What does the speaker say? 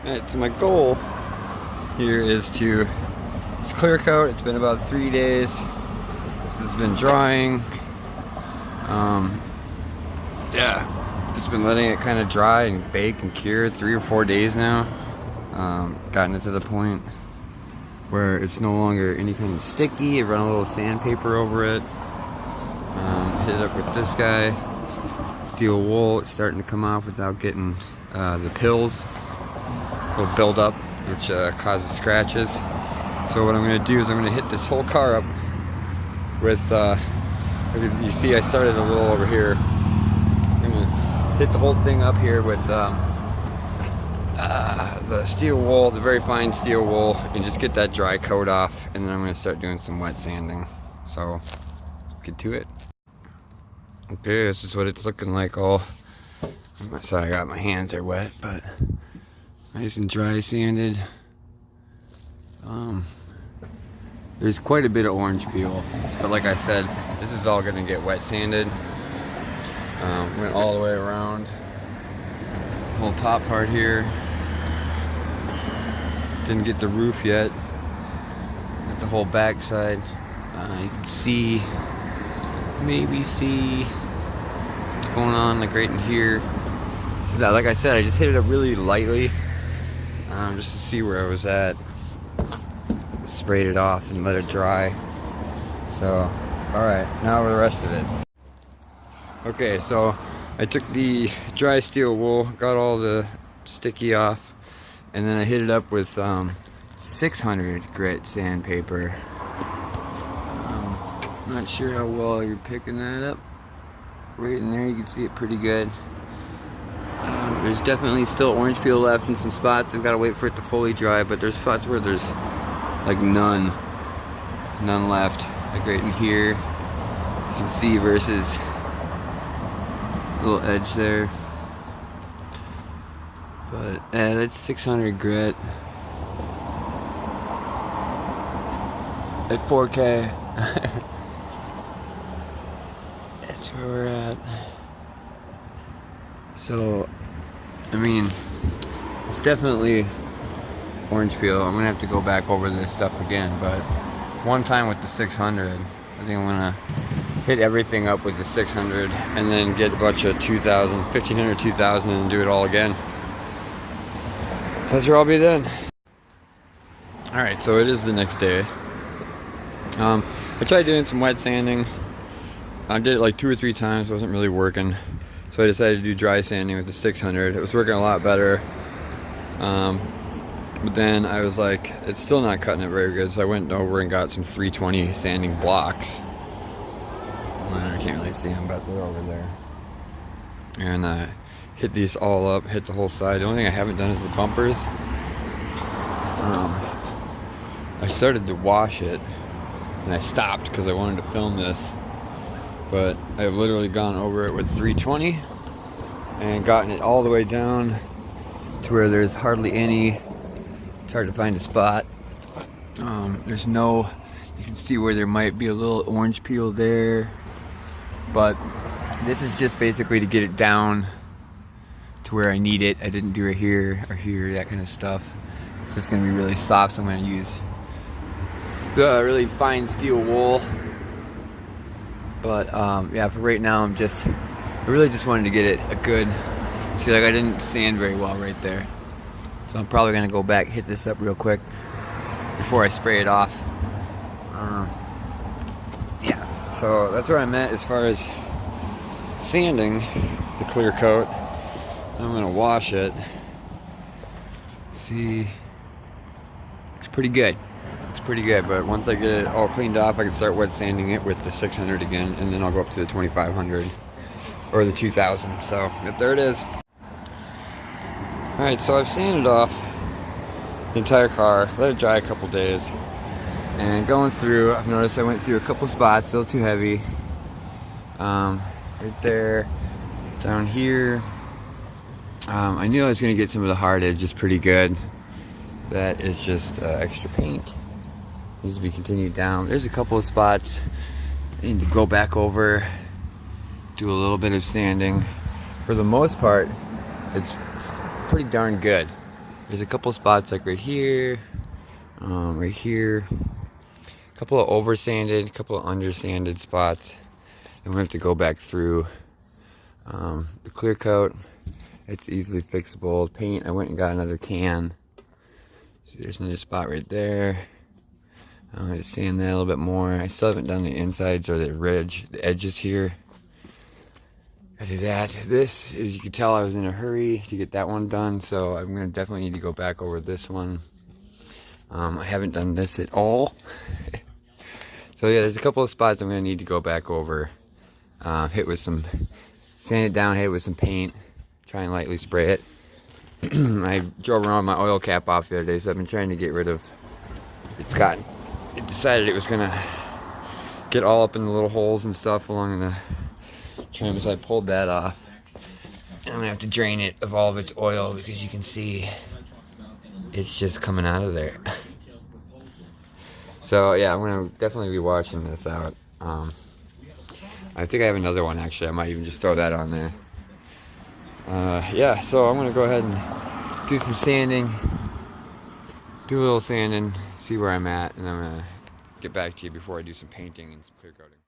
Alright, so my goal here is to clear coat. It's been about 3 days. This has been drying. Yeah, just been letting it kind of dry and bake and cure 3 or 4 days now. Gotten it to the point where it's no longer any kind of sticky. I run a little sandpaper over it. Hit it up with this guy. Steel wool. It's starting to come off without getting the pills. Will build up, which causes scratches. So what I'm going to do is I'm going to hit this whole car up with, you see I started a little over here. I'm going to hit the whole thing up here with the steel wool, the very fine steel wool, and just get that dry coat off, and then I'm going to start doing some wet sanding. So let's get to it. Okay, this is what it's looking like all. Sorry, I got my hands are wet, but nice and dry sanded. There's quite a bit of orange peel, but like I said, this is all gonna get wet sanded. Went all the way around the whole top part here. Didn't get the roof yet. Got the whole back side. You can see, maybe see what's going on like right in here. So, like I said, I just hit it up really lightly, just to see where I was at. Sprayed it off and let it dry. So, alright, now for the rest of it. Okay, so I took the dry steel wool, got all the sticky off, and then I hit it up with 600 grit sandpaper. Not sure how well you're picking that up. Right in there, you can see it pretty good. There's definitely still orange peel left in some spots. I've got to wait for it to fully dry, but there's spots where there's like none left. Like right in here, you can see versus a little edge there. But yeah, that's 600 grit at 4K. That's where we're at. So, I mean, it's definitely orange peel. I'm gonna have to go back over this stuff again, but one time with the 600, I think I'm gonna hit everything up with the 600 and then get a bunch of 2000, 1500, 2000 and do it all again. So that's where I'll be then. Alright, so it is the next day. I tried doing some wet sanding. I did it like 2 or 3 times, it wasn't really working. So I decided to do dry sanding with the 600. It was working a lot better. But then I was like, it's still not cutting it very good. So I went over and got some 320 sanding blocks. I can't really see them, but they're over there. And I hit these all up, hit the whole side. The only thing I haven't done is the bumpers. I started to wash it, and I stopped because I wanted to film this. But I've literally gone over it with 320 and gotten it all the way down to where there's hardly any. It's hard to find a spot. There's no, you can see where there might be a little orange peel there, but this is just basically to get it down to where I need it. I didn't do it here or here, that kind of stuff. It's just gonna be really soft, so I'm gonna use the really fine steel wool. But yeah, for right now, I really just wanted to get it a good, see, like I didn't sand very well right there. So I'm probably gonna go back, hit this up real quick before I spray it off. Yeah, so that's where I'm at as far as sanding the clear coat. I'm gonna wash it. See, it's pretty good. Pretty good, but once I get it all cleaned off, I can start wet sanding it with the 600 again, and then I'll go up to the 2500 or the 2000. So yep, there it is. Alright, so I've sanded off the entire car, let it dry a couple days, and going through, I've noticed I went through a couple spots, still too heavy. Right there, down here. I knew I was going to get some of the hard edges pretty good. That is just extra paint. Needs to be continued down. There's a couple of spots I need to go back over, do a little bit of sanding. For the most part, it's pretty darn good. There's a couple spots like right here, a couple of over sanded, a couple of under sanded spots, and we have to go back through the clear coat. It's easily fixable. Paint, I went and got another can. So there's another spot right there. I'm going to sand that a little bit more. I still haven't done the insides or the ridge, the edges here. I do that. This, as you can tell, I was in a hurry to get that one done, so I'm going to definitely need to go back over this one. I haven't done this at all. So yeah, there's a couple of spots I'm going to need to go back over. Hit with some, sand it down, hit it with some paint. Try and lightly spray it. I drove around my oil cap off the other day, so I've been trying to get rid of, it decided it was going to get all up in the little holes and stuff along the trim, so I pulled that off. And I'm going to have to drain it of all of its oil because you can see it's just coming out of there. So yeah, I'm going to definitely be washing this out. I think I have another one actually. I might even just throw that on there. Yeah, so I'm going to go ahead and do some sanding. Do a little sanding, see where I'm at, and I'm going to get back to you before I do some painting and some clear coating.